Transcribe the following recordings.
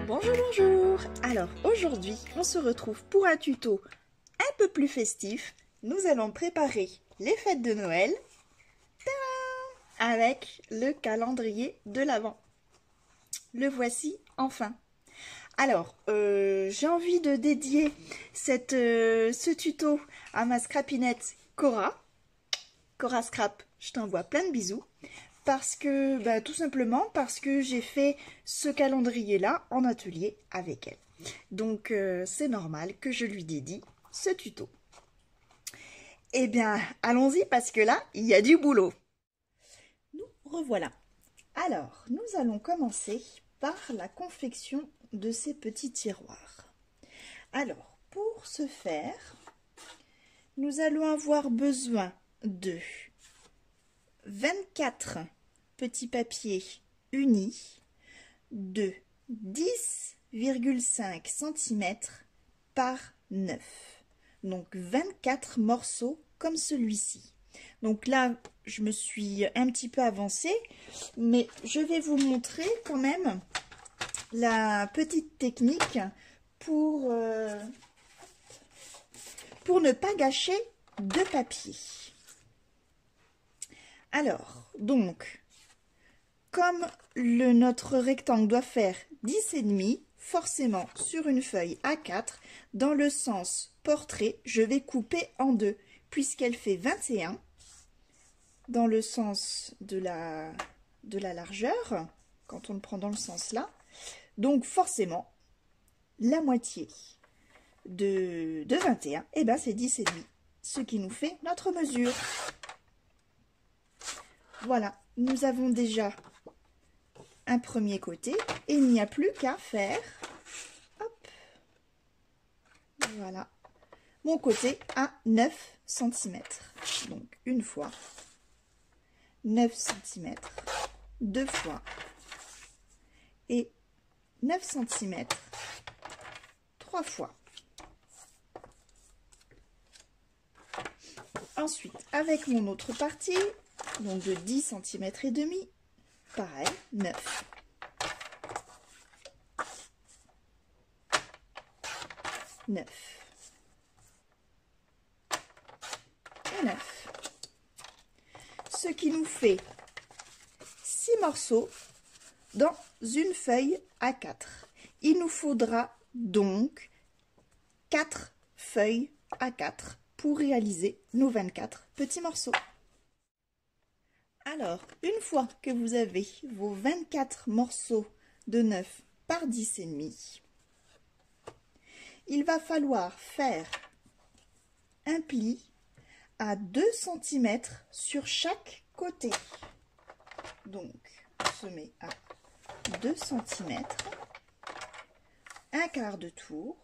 Bonjour, bonjour! Alors aujourd'hui, on se retrouve pour un tuto un peu plus festif. Nous allons préparer les fêtes de Noël avec le calendrier de l'Avent. Le voici enfin. Alors, j'ai envie de dédier ce tuto à ma scrapinette Cora. Cora Scrap, je t'envoie plein de bisous. Parce que, tout simplement parce que j'ai fait ce calendrier-là en atelier avec elle. Donc, c'est normal que je lui dédie ce tuto. Eh bien, allons-y parce que là, il y a du boulot. Nous revoilà. Alors, nous allons commencer par la confection de ces petits tiroirs. Alors, pour ce faire, nous allons avoir besoin de 24 petits papiers unis de 10,5 cm par 9. Donc 24 morceaux comme celui-ci. Donc là, je me suis un petit peu avancée, mais je vais vous montrer quand même la petite technique pour ne pas gâcher de papier. Alors, donc, comme notre rectangle doit faire 10,5, forcément sur une feuille A4, dans le sens portrait, je vais couper en deux, puisqu'elle fait 21, dans le sens de la largeur, quand on le prend dans le sens là. Donc forcément, la moitié de 21, et ben c'est 10,5, ce qui nous fait notre mesure. Voilà, nous avons déjà un premier côté et il n'y a plus qu'à faire, hop, voilà, mon côté à 9 cm. Donc une fois, 9 cm, deux fois et 9 cm, trois fois. Ensuite, avec mon autre partie, donc de 10 cm et demi, pareil, 9. 9 et 9. Ce qui nous fait 6 morceaux dans une feuille A4. Il nous faudra donc 4 feuilles A4 pour réaliser nos 24 petits morceaux. Alors, une fois que vous avez vos 24 morceaux de 9 par 10,5, il va falloir faire un pli à 2 cm sur chaque côté. Donc, on se met à 2 cm, un quart de tour,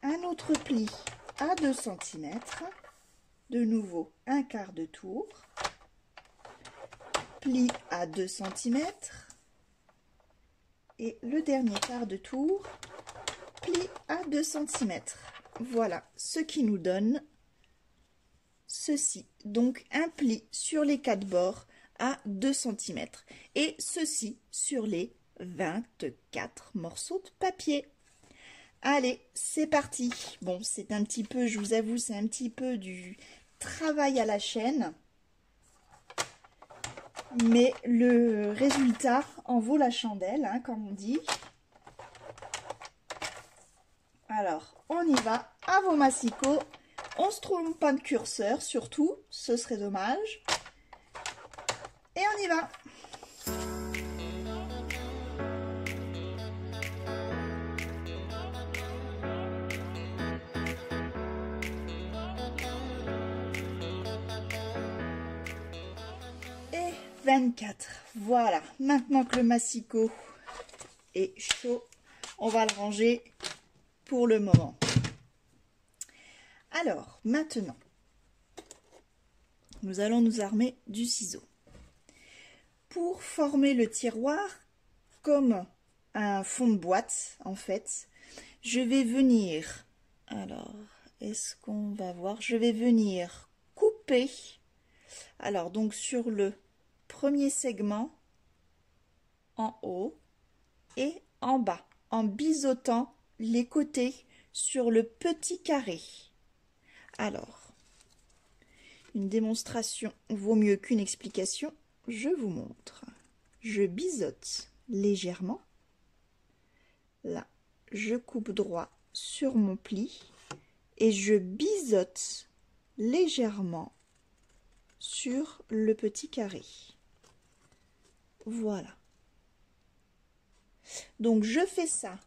un autre pli à 2 cm, de nouveau un quart de tour, pli à 2 cm et le dernier quart de tour, pli à 2 cm. Voilà ce qui nous donne ceci. Donc un pli sur les 4 bords à 2 cm et ceci sur les 24 morceaux de papier. Allez, c'est parti. Bon, c'est un petit peu, je vous avoue, c'est un petit peu du travail à la chaîne, mais le résultat en vaut la chandelle, hein, comme on dit. Alors, on y va, à vos massicots. On se trompe pas de curseur, surtout, ce serait dommage. Et on y va. Et 24. Voilà, maintenant que le massicot est chaud, on va le ranger pour le moment. Alors, maintenant, nous allons nous armer du ciseau. Pour former le tiroir comme un fond de boîte, en fait, je vais venir, alors, est-ce qu'on va voir? Je vais venir couper, alors, donc sur le premier segment en haut et en bas, en biseautant les côtés sur le petit carré. Alors, une démonstration vaut mieux qu'une explication. Je vous montre. Je biseaute légèrement. Là, je coupe droit sur mon pli et je biseaute légèrement sur le petit carré. Voilà. Donc je fais ça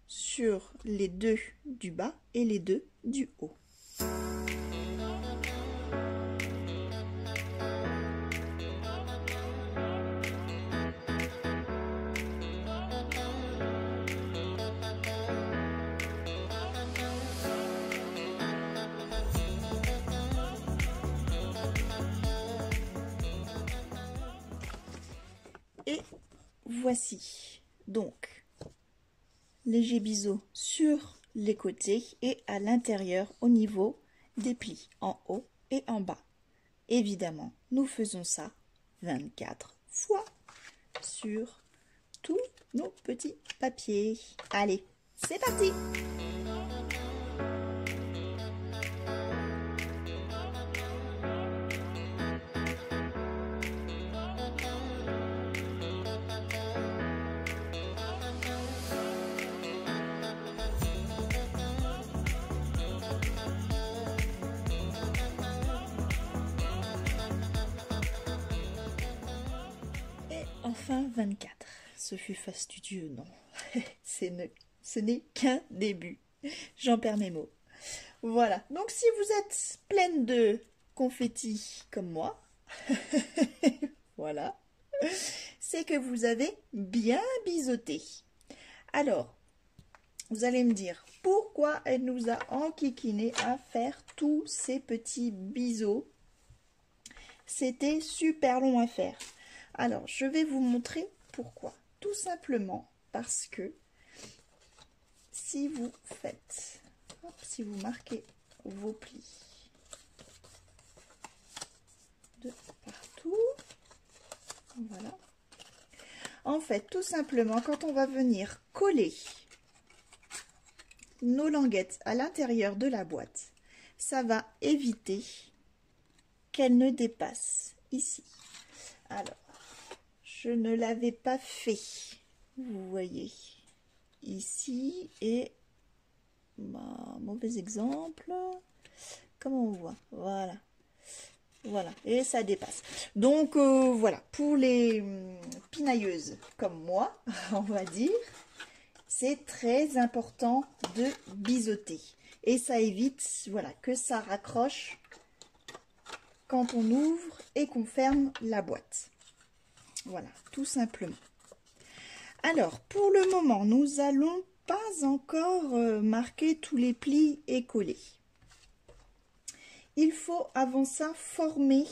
sur les deux du bas et les deux du haut. Et voici donc léger biseau sur les côtés et à l'intérieur au niveau des plis en haut et en bas. Évidemment, nous faisons ça 24 fois sur tous nos petits papiers. Allez, c'est parti! Enfin 24. Ce fut fastidieux, non. Ce n'est qu'un début. J'en perds mes mots. Voilà. Donc si vous êtes pleine de confettis comme moi, voilà, c'est que vous avez bien biseauté. Alors, vous allez me dire, pourquoi elle nous a enquiquiné à faire tous ces petits biseaux? C'était super long à faire. Alors, je vais vous montrer pourquoi. Tout simplement parce que si vous faites, hop, si vous marquez vos plis de partout, voilà. En fait, tout simplement, quand on va venir coller nos languettes à l'intérieur de la boîte, ça va éviter qu'elles ne dépassent ici. Alors, je ne l'avais pas fait, vous voyez, ici, et mauvais exemple, comment on voit, voilà, voilà, et ça dépasse. Donc voilà, pour les pinailleuses comme moi, on va dire, c'est très important de biseauter, et ça évite, voilà, que ça raccroche quand on ouvre et qu'on ferme la boîte. Voilà, tout simplement. Alors, pour le moment, nous allons pas encore marquer tous les plis et coller. Il faut avant ça former,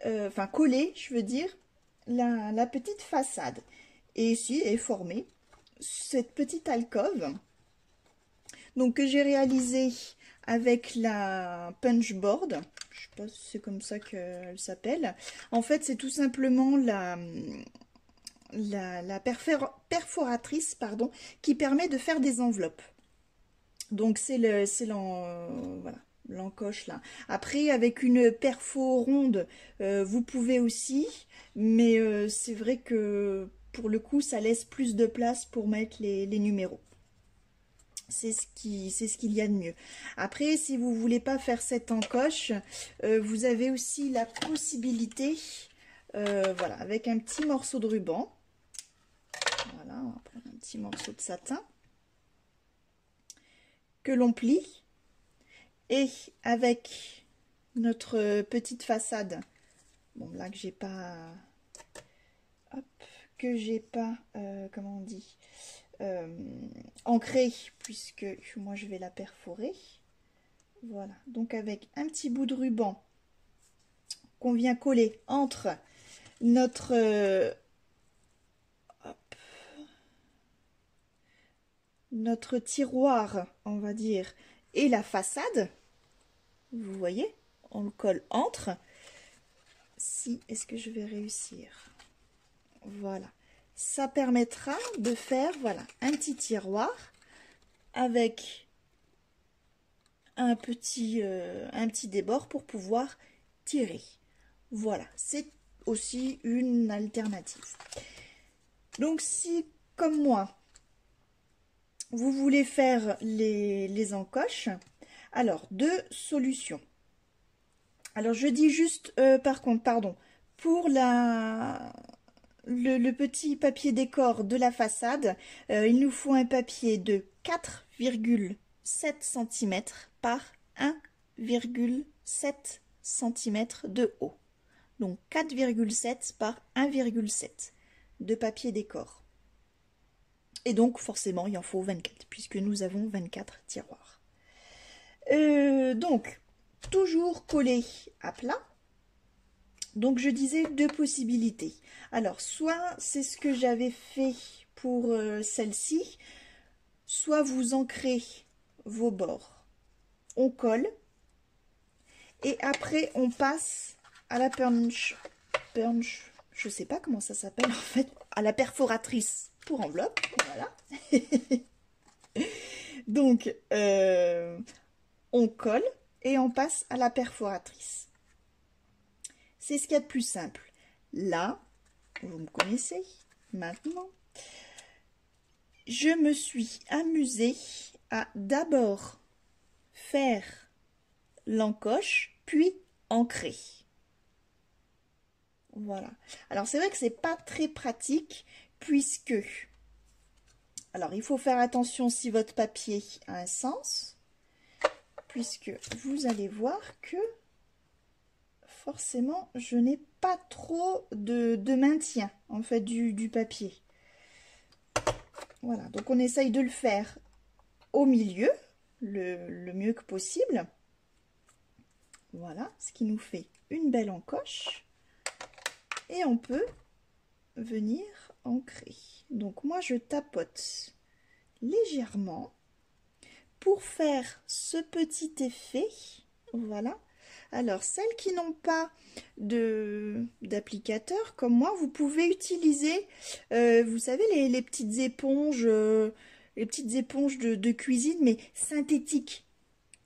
enfin coller, je veux dire, la petite façade. Et ici est formée cette petite alcôve, donc que j'ai réalisée avec la punch board. Je sais pas si c'est comme ça qu'elle s'appelle. En fait, c'est tout simplement la perforatrice, pardon, qui permet de faire des enveloppes. Donc c'est voilà, l'encoche là. Après, avec une perfo ronde, vous pouvez aussi, mais c'est vrai que pour le coup, ça laisse plus de place pour mettre les numéros. C'est ce qu'il y a de mieux. Après, si vous voulez pas faire cette encoche, vous avez aussi la possibilité, voilà, avec un petit morceau de ruban. Voilà, on va prendre un petit morceau de satin que l'on plie, et avec notre petite façade, bon là que j'ai pas, hop, que j'ai pas, comment on dit, ancrée, puisque moi je vais la perforer. Voilà, donc avec un petit bout de ruban qu'on vient coller entre notre notre tiroir, on va dire, et la façade, vous voyez, on le colle entre. Si, est-ce que je vais réussir? Voilà, ça permettra de faire, voilà, un petit tiroir avec un petit débord pour pouvoir tirer. Voilà, c'est aussi une alternative. Donc si, comme moi, vous voulez faire les encoches, alors deux solutions. Alors je dis juste, par contre, pardon, pour le petit papier décor de la façade, il nous faut un papier de 4,7 cm par 1,7 cm de haut. Donc 4,7 par 1,7 de papier décor. Et donc forcément il en faut 24 puisque nous avons 24 tiroirs. Donc toujours collé à plat. Donc je disais deux possibilités. Alors soit c'est ce que j'avais fait pour celle-ci, soit vous ancrez vos bords, on colle et après on passe à la punch, je sais pas comment ça s'appelle en fait, à la perforatrice pour enveloppe, voilà. Donc on colle et on passe à la perforatrice. C'est ce qu'il y a de plus simple. Là, vous me connaissez maintenant, je me suis amusée à d'abord faire l'encoche, puis ancrer. Voilà. Alors c'est vrai que c'est pas très pratique puisque, alors il faut faire attention si votre papier a un sens, puisque vous allez voir que forcément je n'ai pas trop de maintien en fait du papier. Voilà, donc on essaye de le faire au milieu le mieux que possible. Voilà, ce qui nous fait une belle encoche. Et on peut venir ancrer. Donc moi je tapote légèrement pour faire ce petit effet. Voilà. Alors celles qui n'ont pas d'applicateur comme moi, vous pouvez utiliser, vous savez, les petites éponges, de cuisine, mais synthétiques.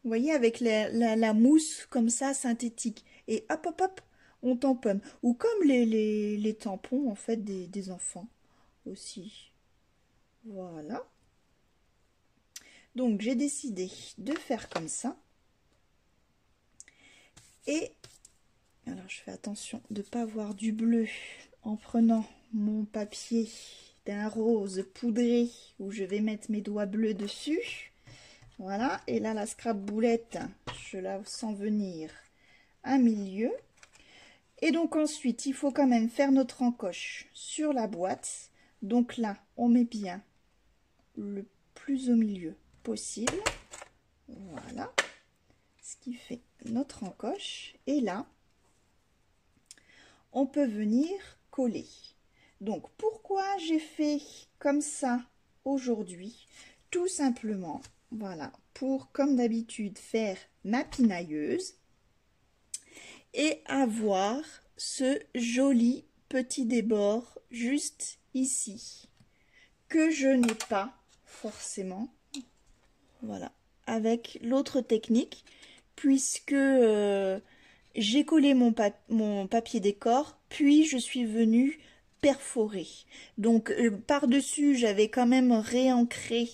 Vous voyez, avec la mousse comme ça, synthétique. Et hop, hop, hop, on tamponne. Ou comme les tampons, en fait, des enfants aussi. Voilà. Donc, j'ai décidé de faire comme ça. Et, alors, je fais attention de ne pas avoir du bleu en prenant mon papier d'un rose poudré où je vais mettre mes doigts bleus dessus. Voilà, et là la scrap boulette, je la sens venir un milieu. Et donc ensuite, il faut quand même faire notre encoche sur la boîte. Donc là, on met bien le plus au milieu possible. Voilà, ce qui fait notre encoche. Et là, on peut venir coller. Donc pourquoi j'ai fait comme ça aujourd'hui? Tout simplement, voilà, pour, comme d'habitude, faire ma pinailleuse et avoir ce joli petit débord juste ici, que je n'ai pas forcément, voilà, avec l'autre technique, puisque j'ai collé mon papier décor, puis je suis venue perforer. Donc, par-dessus, j'avais quand même réancré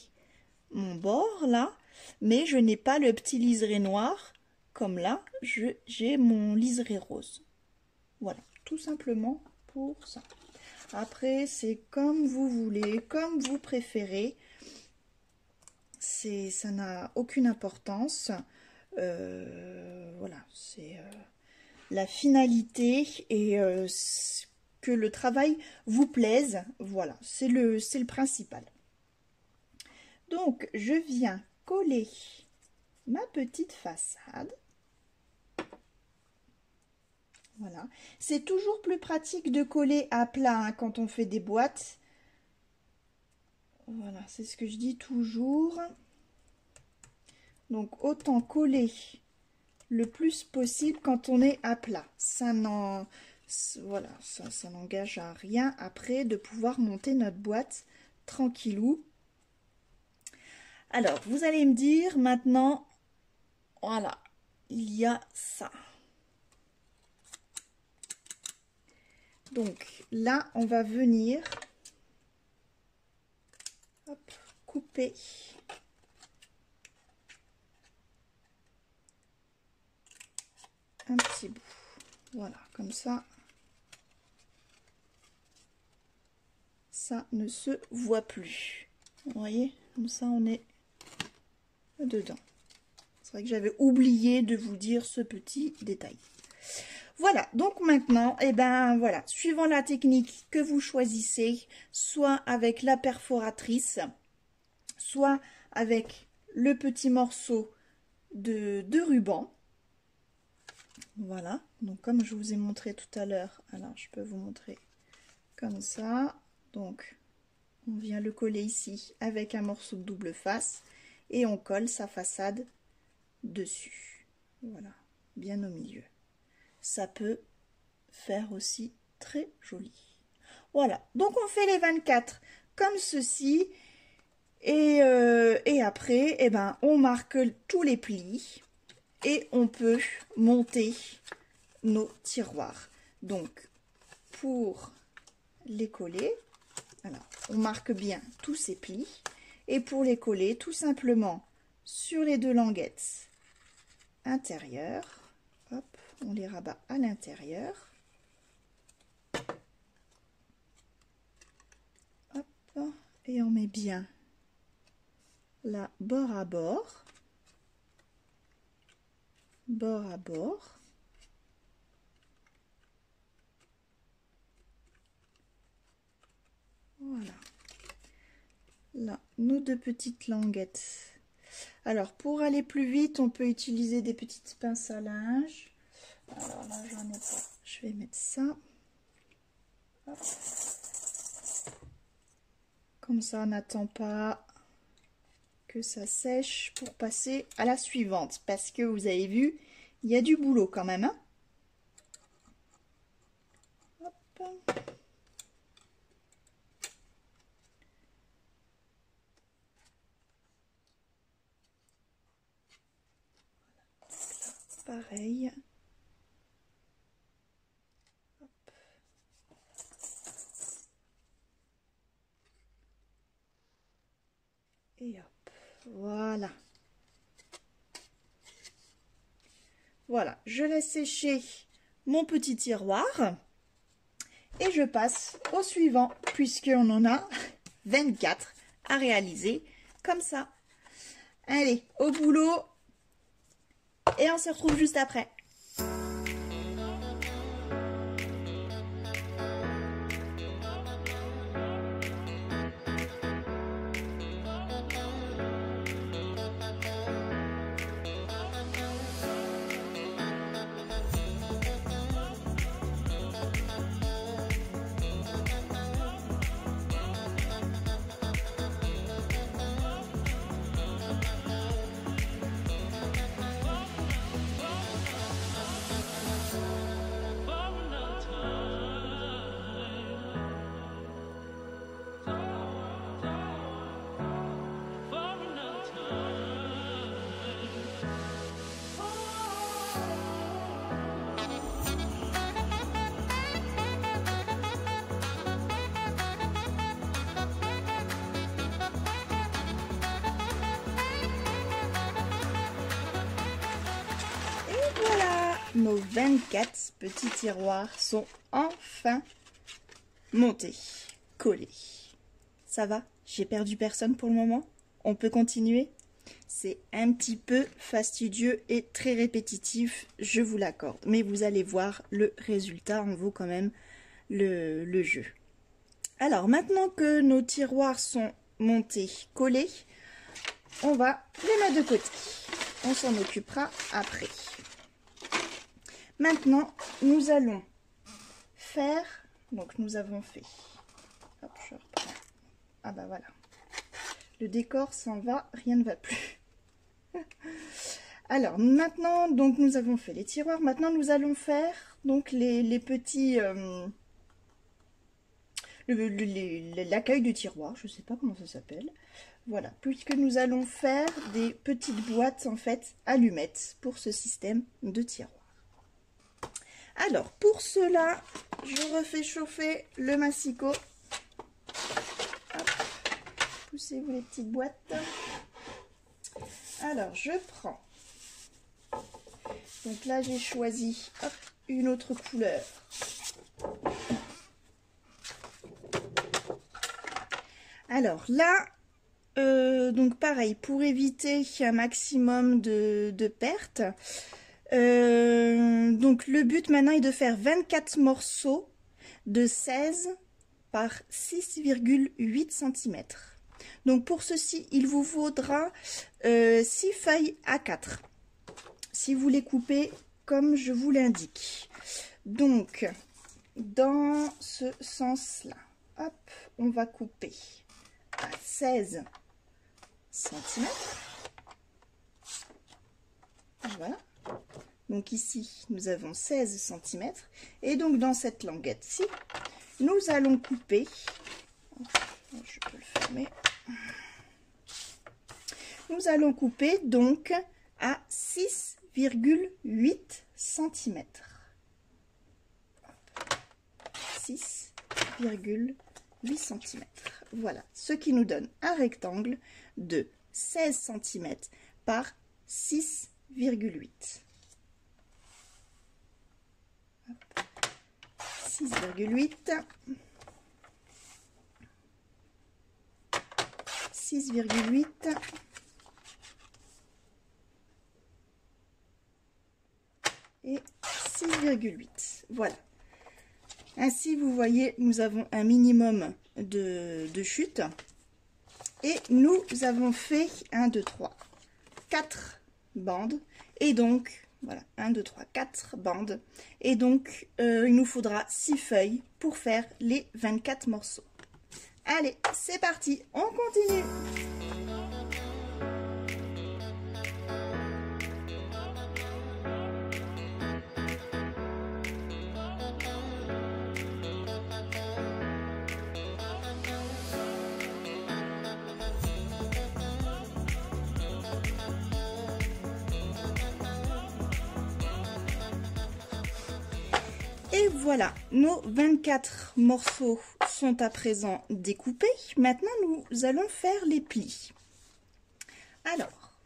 mon bord là, mais je n'ai pas le petit liseré noir comme là j'ai mon liseré rose. Voilà, tout simplement pour ça. Après c'est comme vous voulez, comme vous préférez, ça n'a aucune importance. Voilà, c'est la finalité et que le travail vous plaise. Voilà, c'est le principal. Donc, je viens coller ma petite façade. Voilà. C'est toujours plus pratique de coller à plat hein, quand on fait des boîtes. Voilà, c'est ce que je dis toujours. Donc, autant coller le plus possible quand on est à plat. Voilà, ça n'engage à rien après de pouvoir monter notre boîte tranquillou. Alors, vous allez me dire maintenant, voilà, il y a ça. Donc là, on va venir hop, couper un petit bout. Voilà, comme ça, ça ne se voit plus. Vous voyez, comme ça, on est dedans. C'est vrai que j'avais oublié de vous dire ce petit détail. Voilà, donc maintenant, et ben voilà, suivant la technique que vous choisissez, soit avec la perforatrice, soit avec le petit morceau de ruban. Voilà, donc comme je vous ai montré tout à l'heure, alors je peux vous montrer comme ça. Donc, on vient le coller ici avec un morceau de double face et on colle sa façade dessus. Voilà, bien au milieu. Ça peut faire aussi très joli. Voilà, donc on fait les 24 comme ceci et après eh ben, on marque tous les plis et on peut monter nos tiroirs. Donc pour les coller, alors on marque bien tous ces plis et pour les coller tout simplement sur les deux languettes intérieures, hop, on les rabat à l'intérieur. Hop, et on met bien là bord à bord. Bord à bord. Voilà. Là, nos deux petites languettes. Alors, pour aller plus vite, on peut utiliser des petites pinces à linge. Alors là, j'en ai pas. Je vais mettre ça. Hop. Comme ça, on n'attend pas que ça sèche pour passer à la suivante. Parce que vous avez vu, il y a du boulot quand même. Hein, hop. Pareil. Hop. Et hop. Voilà. Voilà, je laisse sécher mon petit tiroir et je passe au suivant puisqu'on en a 24 à réaliser comme ça. Allez, au boulot et on se retrouve juste après. Nos 24 petits tiroirs sont enfin montés, collés. Ça va? J'ai perdu personne pour le moment? On peut continuer? C'est un petit peu fastidieux et très répétitif, je vous l'accorde. Mais vous allez voir, le résultat en vaut quand même le jeu. Alors, maintenant que nos tiroirs sont montés, collés, on va les mettre de côté. On s'en occupera après. Maintenant, nous allons faire, donc nous avons fait, hop, je reprends, ah bah voilà, le décor s'en va, rien ne va plus. Alors maintenant, donc nous avons fait les tiroirs. Maintenant, nous allons faire donc les petits... l'accueil du tiroir, je ne sais pas comment ça s'appelle. Voilà, puisque nous allons faire des petites boîtes en fait allumettes pour ce système de tiroir. Alors pour cela, je refais chauffer le massicot. Poussez-vous les petites boîtes. Alors je prends. Donc là j'ai choisi hop, une autre couleur. Alors là, donc pareil, pour éviter un maximum de pertes, donc le but maintenant est de faire 24 morceaux de 16 par 6,8 cm. Donc pour ceci, il vous faudra 6 feuilles A4, si vous les coupez comme je vous l'indique. Donc, dans ce sens-là, hop, on va couper à 16 cm. Voilà. Donc ici, nous avons 16 cm. Et donc, dans cette languette-ci, nous allons couper, je peux le fermer, nous allons couper donc à 6,8 cm. 6,8 cm. Voilà, ce qui nous donne un rectangle de 16 cm par 6,8. 6,8. 6,8. Et 6,8. Voilà. Ainsi, vous voyez, nous avons un minimum de chute. Et nous avons fait 1, 2, 3, 4 bandes. Et donc, voilà, 1, 2, 3, 4 bandes. Et donc, il nous faudra 6 feuilles pour faire les 24 morceaux. Allez, c'est parti, on continue. Et voilà, nos 24 morceaux sont à présent découpés. Maintenant, nous allons faire les plis. Alors,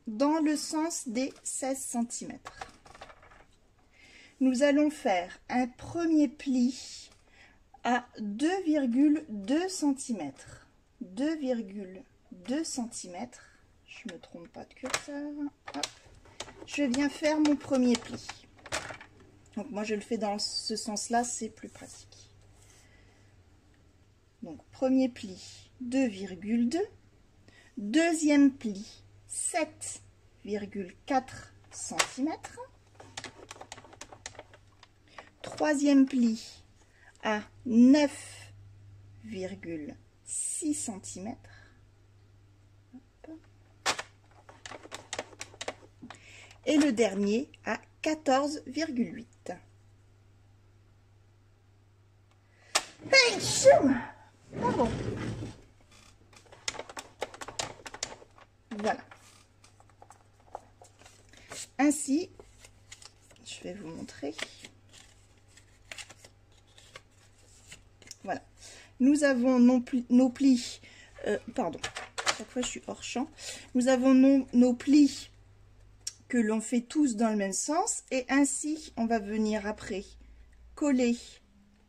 dans le sens des 16 cm, nous allons faire un premier pli à 2,2 cm. 2,2 cm. Je ne me trompe pas de curseur. Hop. Je viens faire mon premier pli. Donc moi je le fais dans ce sens-là, c'est plus pratique. Donc premier pli 2,2, deuxième pli 7,4 cm, troisième pli à 9,6 cm. Et le dernier à 14,8. Pardon. Voilà. Ainsi, je vais vous montrer. Voilà. Nous avons nos plis. Pardon. Chaque fois, je suis hors champ. Nous avons nos plis que l'on fait tous dans le même sens, et ainsi on va venir après coller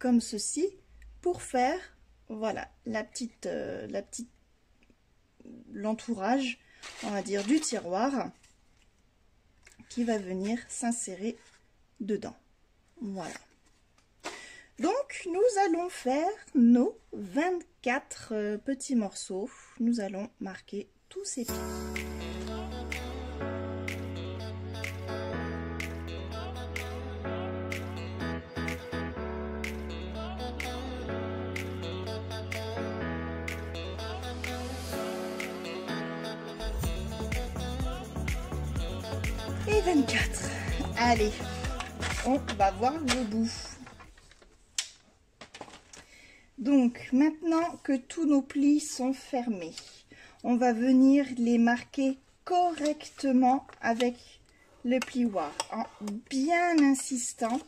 comme ceci pour faire voilà l'entourage, on va dire, du tiroir qui va venir s'insérer dedans. Voilà, donc nous allons faire nos 24 petits morceaux. Nous allons marquer tous ces plis. 24. Allez, on va voir le bout. Donc, maintenant que tous nos plis sont fermés, on va venir les marquer correctement avec le plioir, en bien insistant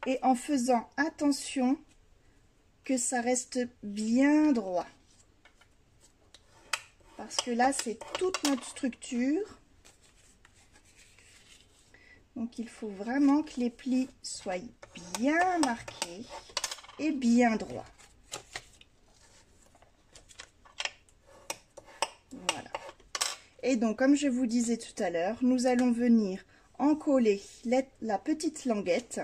et en faisant attention que ça reste bien droit. Parce que là, c'est toute notre structure. Donc, il faut vraiment que les plis soient bien marqués et bien droits. Voilà. Et donc, comme je vous disais tout à l'heure, nous allons venir encoller la petite languette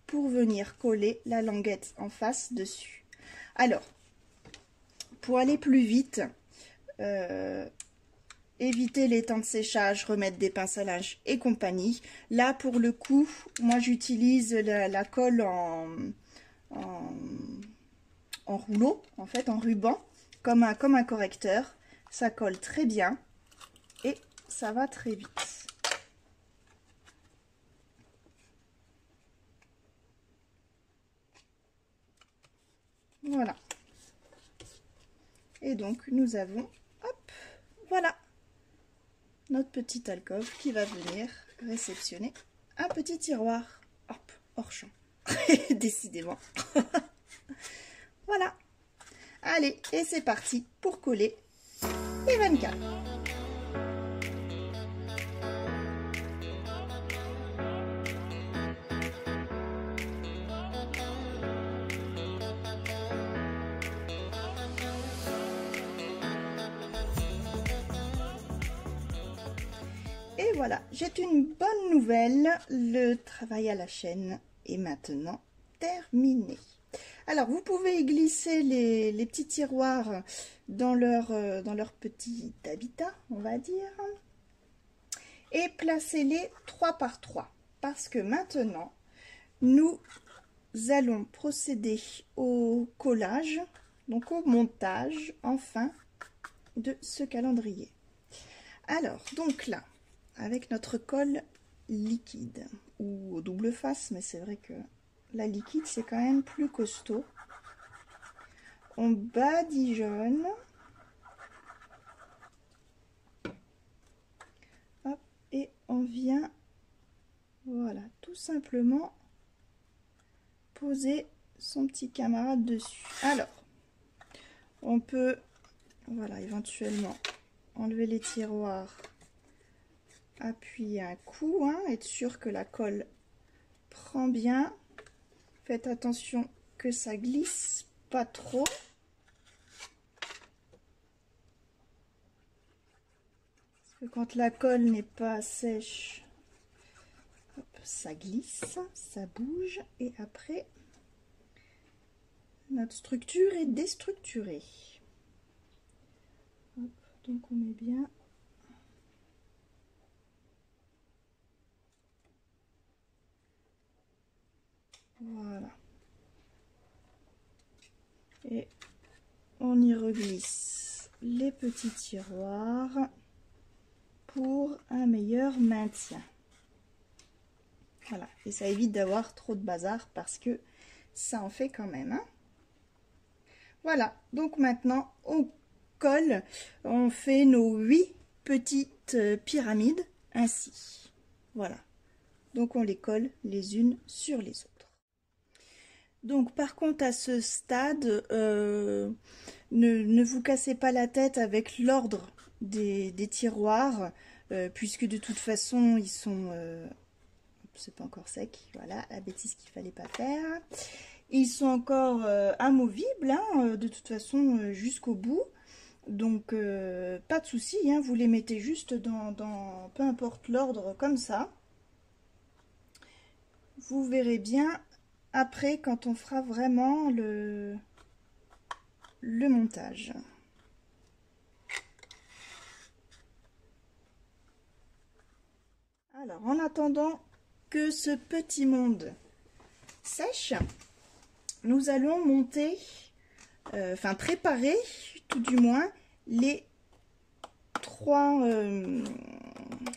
pour venir coller la languette en face dessus. Alors, pour aller plus vite, éviter les temps de séchage, remettre des pinces à linge et compagnie. Là, pour le coup, moi j'utilise la colle en rouleau, en fait, en ruban, comme un correcteur. Ça colle très bien et ça va très vite. Voilà. Et donc, nous avons, hop, voilà, notre petite alcôve qui va venir réceptionner un petit tiroir. Hop, hors champ. Décidément. Voilà. Allez, et c'est parti pour coller les 24. Et voilà, j'ai une bonne nouvelle, le travail à la chaîne est maintenant terminé. Alors, vous pouvez glisser les petits tiroirs dans leur petit habitat, on va dire, et placez-les 3 par 3, parce que maintenant, nous allons procéder au collage, donc au montage, enfin, de ce calendrier. Alors, donc là, avec notre colle liquide ou au double face, mais c'est vrai que la liquide c'est quand même plus costaud. On badigeonne. Hop, et on vient, voilà, tout simplement poser son petit camarade dessus. Alors, on peut, voilà, éventuellement enlever les tiroirs, appuyer un coup, hein, être sûr que la colle prend bien. Faites attention que ça glisse pas trop. Parce que quand la colle n'est pas sèche, hop, ça glisse, ça bouge et après notre structure est déstructurée. Hop, donc on met bien. Voilà. Et on y reglisse les petits tiroirs pour un meilleur maintien. Voilà. Et ça évite d'avoir trop de bazar parce que ça en fait quand même. Hein. Voilà. Donc maintenant, on colle. On fait nos 8 petites pyramides ainsi. Voilà. Donc on les colle les unes sur les autres. Donc par contre à ce stade, ne vous cassez pas la tête avec l'ordre des tiroirs, puisque de toute façon ils sont, c'est pas encore sec, voilà la bêtise qu'il fallait pas faire. Ils sont encore amovibles, hein, de toute façon jusqu'au bout, donc pas de souci, hein, vous les mettez juste dans peu importe l'ordre comme ça. Vous verrez bien après quand on fera vraiment le montage. Alors en attendant que ce petit monde sèche, nous allons monter, enfin préparer tout du moins les trois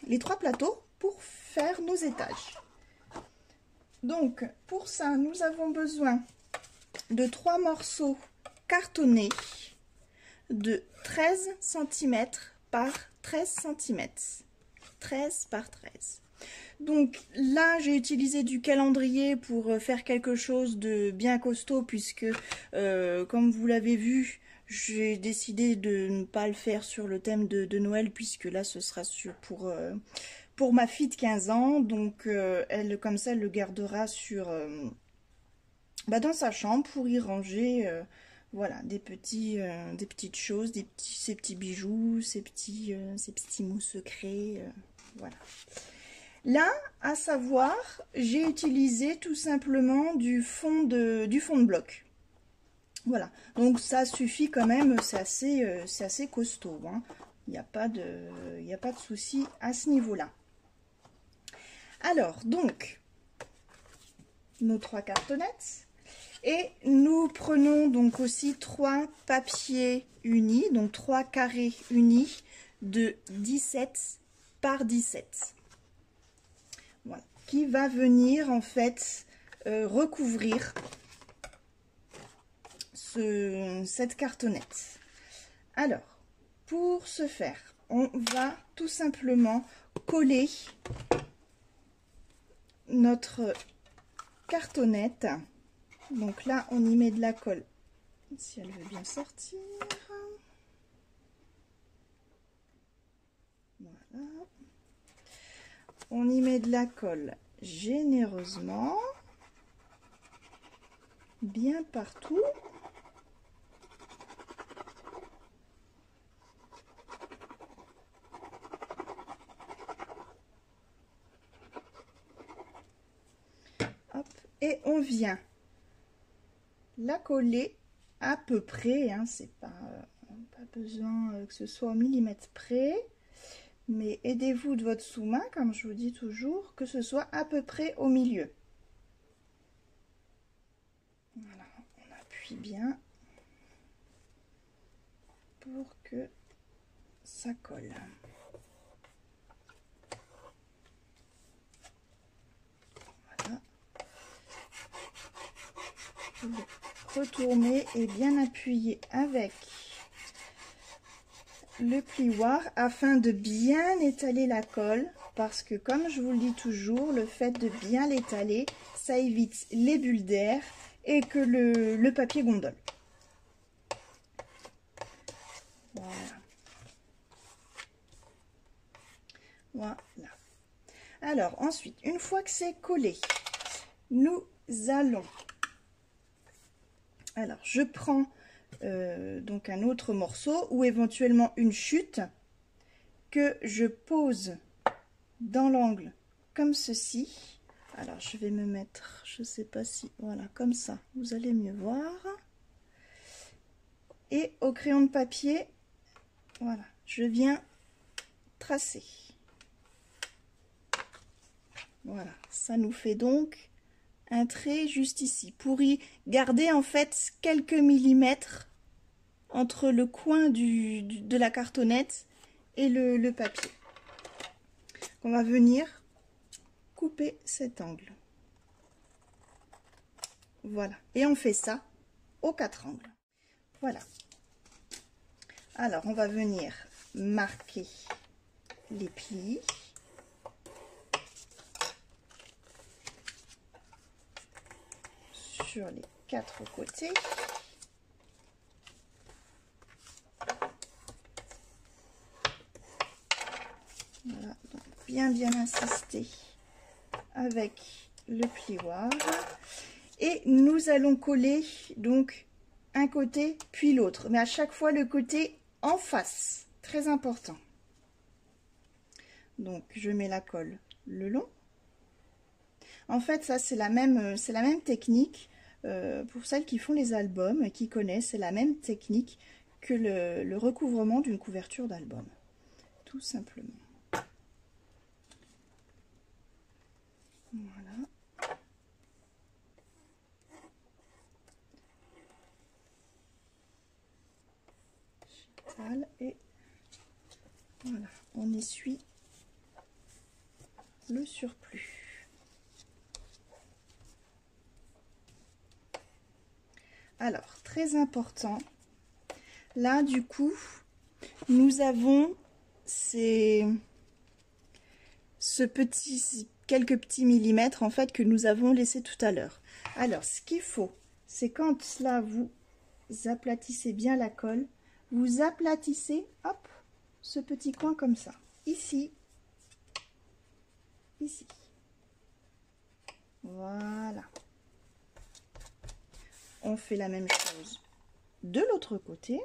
les 3 plateaux pour faire nos étages. Donc pour ça, nous avons besoin de 3 morceaux cartonnés de 13 cm par 13 cm. 13 par 13. Donc là, j'ai utilisé du calendrier pour faire quelque chose de bien costaud puisque, comme vous l'avez vu, j'ai décidé de ne pas le faire sur le thème de Noël puisque là, ce sera pour ma fille de 15 ans. Donc, elle, comme ça, elle le gardera dans sa chambre pour y ranger voilà, des petites choses, ses petits bijoux, ses petits mots secrets. Voilà. Là, à savoir, j'ai utilisé tout simplement du fond de bloc. Voilà, donc ça suffit quand même, c'est assez costaud, hein. Il n'y a pas de souci à ce niveau-là. Alors, donc, nos 3 cartonnettes. Et nous prenons donc aussi 3 papiers unis, donc 3 carrés unis de 17 par 17. Voilà, qui va venir en fait recouvrir cette cartonnette. Alors, pour ce faire, on va tout simplement coller notre cartonnette. Donc là, on y met de la colle, si elle veut bien sortir. Voilà. On y met de la colle généreusement, bien partout. Hop, et on vient la coller à peu près, hein, c'est pas besoin que ce soit au millimètre près, mais aidez-vous de votre sous-main, comme je vous dis toujours, que ce soit à peu près au milieu. Voilà, on appuie bien pour que ça colle. Voilà. Retourner et bien appuyer avec le plioir afin de bien étaler la colle, parce que comme je vous le dis toujours, le fait de bien l'étaler, ça évite les bulles d'air et que le papier gondole. Voilà. Voilà. Alors ensuite, une fois que c'est collé, nous allons... Alors je prends donc un autre morceau ou éventuellement une chute que je pose dans l'angle comme ceci. Alors je vais me mettre, je sais pas si, voilà, comme ça, vous allez mieux voir. Et au crayon de papier, voilà, je viens tracer. Voilà, ça nous fait donc un trait juste ici pour y garder en fait quelques millimètres entre le coin de la cartonnette et le papier. On va venir couper cet angle. Voilà, et on fait ça aux 4 angles. Voilà. Alors on va venir marquer les plis. Sur les 4 côtés. Voilà, donc bien insister avec le plioir. Et nous allons coller donc un côté puis l'autre, mais à chaque fois le côté en face, très important. Donc je mets la colle le long. En fait, ça c'est la même technique pour celles qui font les albums, qui connaissent, c'est la même technique que le recouvrement d'une couverture d'album, tout simplement. Voilà. J'étale et voilà, on essuie le surplus. Alors, très important, là du coup, nous avons quelques petits millimètres en fait que nous avons laissé tout à l'heure. Alors, ce qu'il faut, c'est quand là vous aplatissez bien la colle, vous aplatissez, hop, ce petit coin comme ça, ici, ici. Voilà. On fait la même chose de l'autre côté.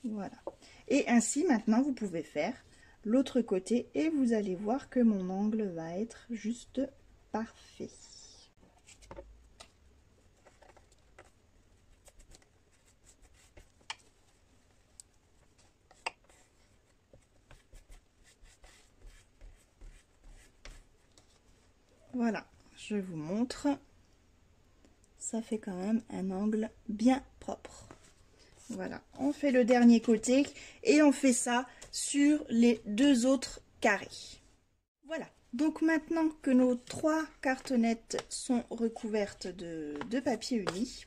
Voilà. Et ainsi, maintenant, vous pouvez faire l'autre côté et vous allez voir que mon angle va être juste parfait. Voilà, je vous montre. Ça fait quand même un angle bien propre. Voilà, on fait le dernier côté et on fait ça sur les deux autres carrés. Voilà, donc maintenant que nos 3 cartonnettes sont recouvertes de papier uni,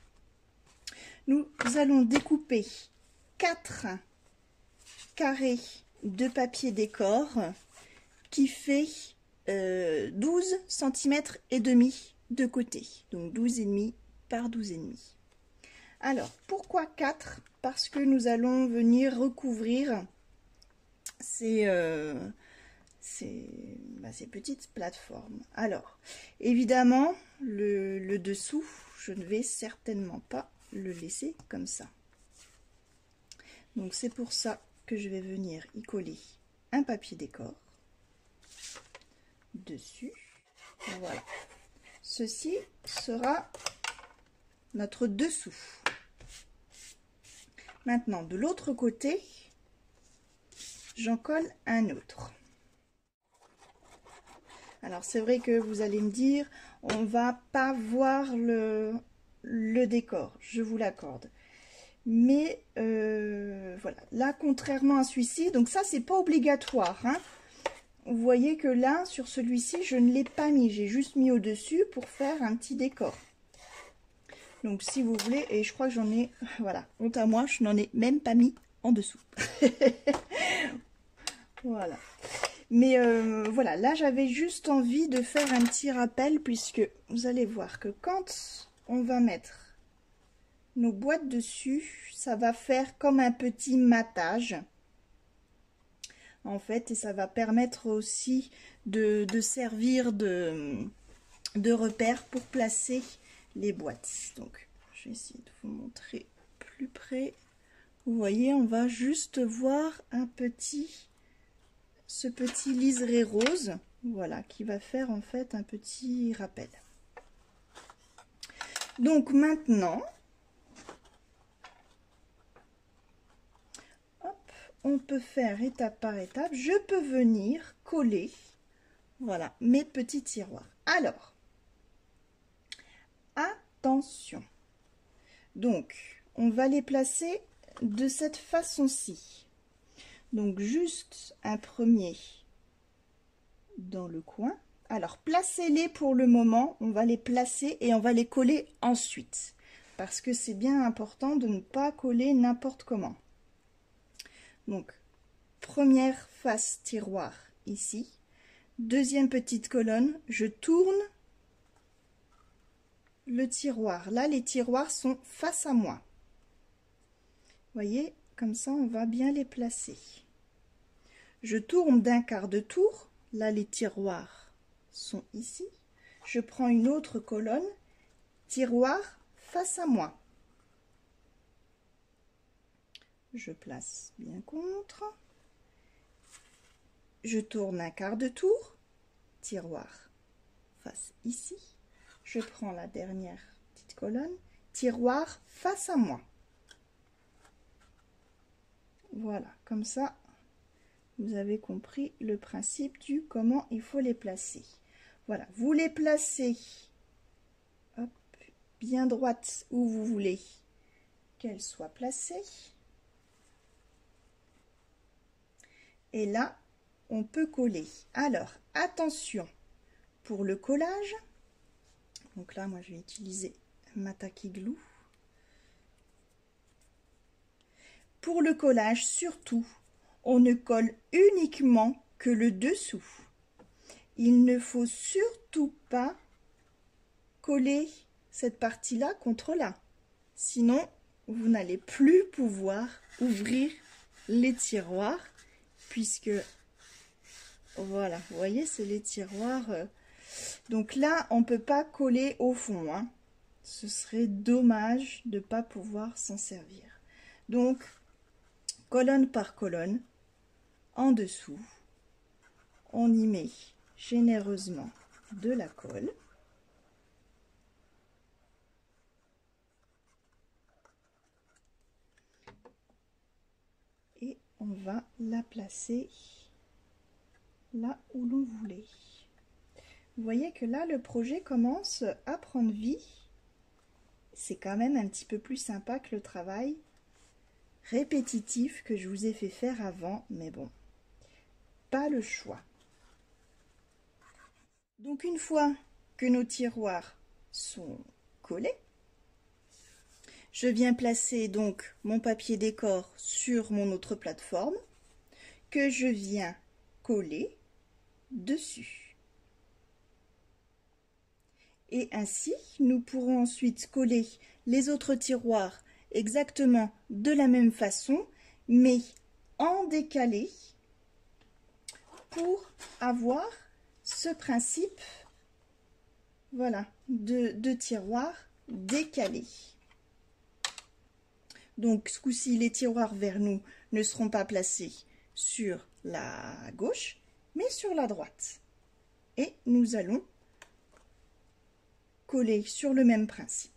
nous allons découper 4 carrés de papier décor qui fait 12 cm et demi de côté, donc 12,5 par 12,5. Alors, pourquoi 4? Parce que nous allons venir recouvrir ces petites plateformes. Alors, évidemment, le dessous, je ne vais certainement pas le laisser comme ça. Donc, c'est pour ça que je vais venir y coller un papier décor dessus. Voilà. Ceci sera notre dessous. Maintenant, de l'autre côté, j'en colle un autre. Alors, c'est vrai que vous allez me dire, on va pas voir le décor, je vous l'accorde. Mais voilà, là, contrairement à celui-ci, donc ça, c'est pas obligatoire, hein. Vous voyez que là, sur celui-ci, je ne l'ai pas mis, j'ai juste mis au-dessus pour faire un petit décor. Donc si vous voulez, et je crois que j'en ai, voilà, honte à moi, je n'en ai même pas mis en dessous. Voilà. Mais voilà, là j'avais juste envie de faire un petit rappel, puisque vous allez voir que quand on va mettre nos boîtes dessus, ça va faire comme un petit matage. En fait, et ça va permettre aussi de servir de repère pour placer les boîtes. Donc, je vais essayer de vous montrer plus près. Vous voyez, on va juste voir ce petit liseré rose, voilà, qui va faire en fait un petit rappel. Donc maintenant, hop, on peut faire étape par étape. Je peux venir coller, voilà, mes petits tiroirs. Alors, attention, donc on va les placer de cette façon-ci. Donc juste un premier dans le coin. Alors placez-les pour le moment, on va les placer et on va les coller ensuite, parce que c'est bien important de ne pas coller n'importe comment. Donc première face tiroir ici, deuxième petite colonne, je tourne le tiroir. Là, les tiroirs sont face à moi. Vous voyez, comme ça, on va bien les placer. Je tourne d'un quart de tour. Là, les tiroirs sont ici. Je prends une autre colonne, tiroir face à moi. Je place bien contre. Je tourne un quart de tour, tiroir face ici. Je prends la dernière petite colonne, tiroir face à moi. Voilà, comme ça, vous avez compris le principe du comment il faut les placer. Voilà, vous les placez hop, bien droite où vous voulez qu'elle soit placée. Et là, on peut coller. Alors, attention, pour le collage, donc là, moi, je vais utiliser ma Tacky Glue. Pour le collage, surtout, on ne colle uniquement que le dessous. Il ne faut surtout pas coller cette partie-là contre là. Sinon, vous n'allez plus pouvoir ouvrir les tiroirs, puisque, voilà, vous voyez, c'est les tiroirs. Donc là, on ne peut pas coller au fond, hein. Ce serait dommage de ne pas pouvoir s'en servir. Donc, colonne par colonne, en dessous, on y met généreusement de la colle. Et on va la placer là où l'on voulait. Vous voyez que là, le projet commence à prendre vie. C'est quand même un petit peu plus sympa que le travail répétitif que je vous ai fait faire avant, mais bon, pas le choix. Donc une fois que nos tiroirs sont collés, je viens placer donc mon papier décor sur mon autre plateforme que je viens coller dessus. Et ainsi, nous pourrons ensuite coller les autres tiroirs exactement de la même façon, mais en décalé, pour avoir ce principe, voilà, de tiroirs décalés. Donc ce coup-ci, les tiroirs vers nous ne seront pas placés sur la gauche, mais sur la droite. Et nous allons coller sur le même principe.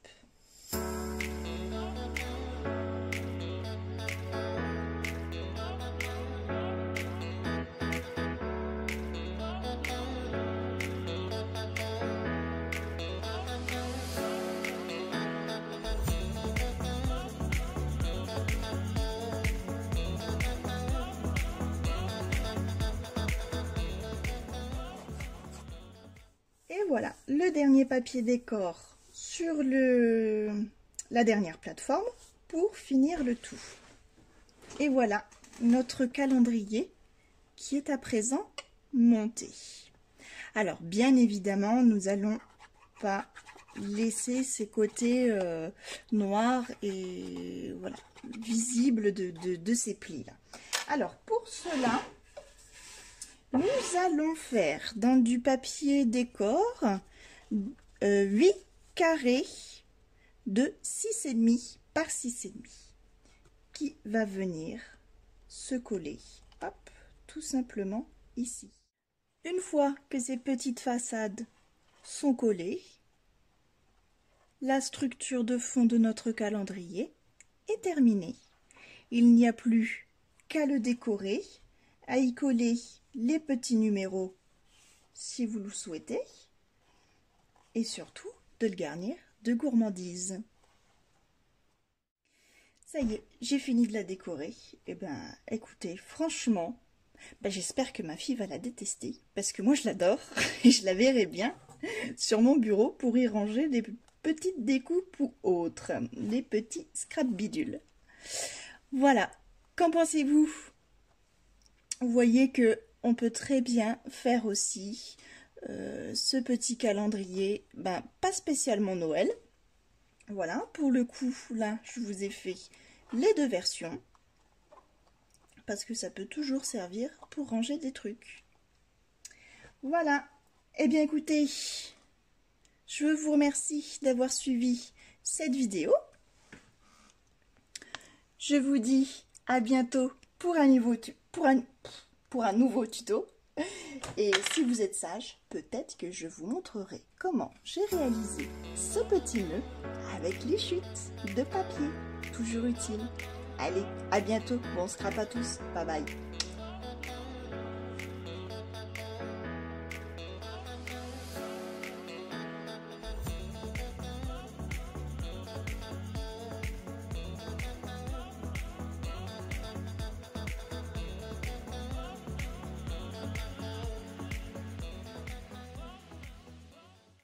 Et voilà, le dernier papier décor sur la dernière plateforme pour finir le tout. Et voilà notre calendrier qui est à présent monté. Alors bien évidemment, nous n'allons pas laisser ces côtés noirs et voilà, visibles de ces plis là. Alors pour cela, nous allons faire dans du papier décor 8 carrés de 6,5 par 6,5 qui va venir se coller, hop, tout simplement ici. Une fois que ces petites façades sont collées, la structure de fond de notre calendrier est terminée. Il n'y a plus qu'à le décorer, à y coller les petits numéros si vous le souhaitez et surtout de le garnir de gourmandises. Ça y est, j'ai fini de la décorer. Et ben écoutez, franchement, j'espère que ma fille va la détester parce que moi je l'adore et je la verrai bien sur mon bureau pour y ranger des petites découpes ou autres, des petits scrap bidules. Voilà, qu'en pensez-vous? Vous voyez que on peut très bien faire aussi ce petit calendrier, pas spécialement Noël. Voilà, pour le coup, là, je vous ai fait les deux versions. Parce que ça peut toujours servir pour ranger des trucs. Voilà, eh bien écoutez, je vous remercie d'avoir suivi cette vidéo. Je vous dis à bientôt pour un nouveau tuto. Et si vous êtes sage, peut-être que je vous montrerai comment j'ai réalisé ce petit nœud avec les chutes de papier, toujours utile. Allez, à bientôt, bon scrap à tous, bye bye.